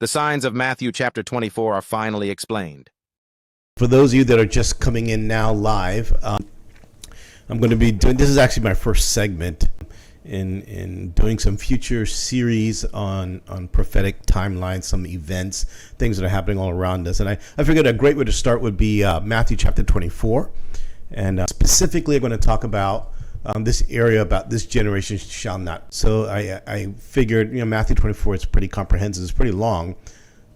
The signs of Matthew chapter 24 are finally explained. For those of you that are just coming in now live, I'm going to be doing, this is actually my first segment in doing some future series on prophetic timelines, some events, things that are happening all around us. And I figured a great way to start would be Matthew chapter 24. And specifically, I'm going to talk about this area about this generation shall not. So I figured, Matthew 24 is pretty comprehensive. It's pretty long.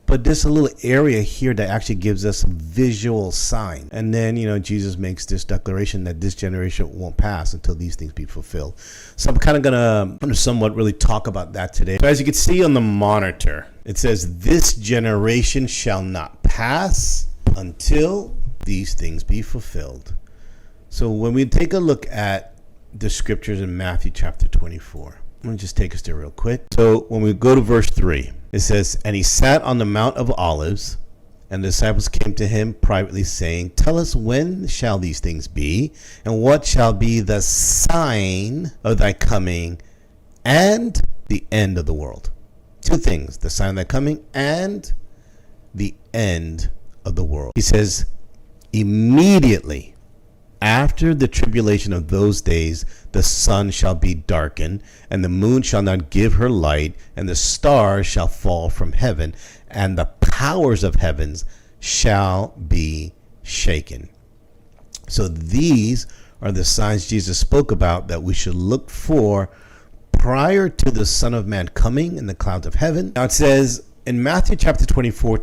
But there's a little area here that actually gives us a visual sign. And then, Jesus makes this declaration that this generation won't pass until these things be fulfilled. So I'm kind of going to somewhat really talk about that today. So as you can see on the monitor, it says, this generation shall not pass until these things be fulfilled. So when we take a look at the scriptures in Matthew chapter 24, let me just take us there real quick. So when we go to verse 3, it says, and he sat on the Mount of Olives, and the disciples came to him privately, saying, tell us, when shall these things be? And what shall be the sign of thy coming and the end of the world? Two things, the sign of thy coming and the end of the world. He says, immediately after the tribulation of those days, the sun shall be darkened, and the moon shall not give her light, and the stars shall fall from heaven, and the powers of heavens shall be shaken. So these are the signs Jesus spoke about that we should look for prior to the Son of Man coming in the clouds of heaven. Now it says in Matthew chapter 24,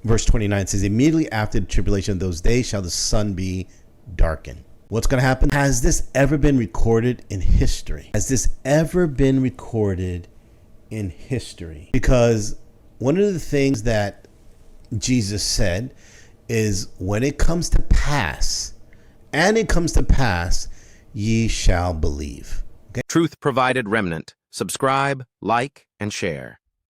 verse 29, it says, immediately after the tribulation of those days shall the sun be darkened. What's going to happen? Has this ever been recorded in history? Has this ever been recorded in history? Because one of the things that Jesus said is, when it comes to pass, and it comes to pass, ye shall believe. Okay? Truth Provided Remnant. Subscribe, like, and share.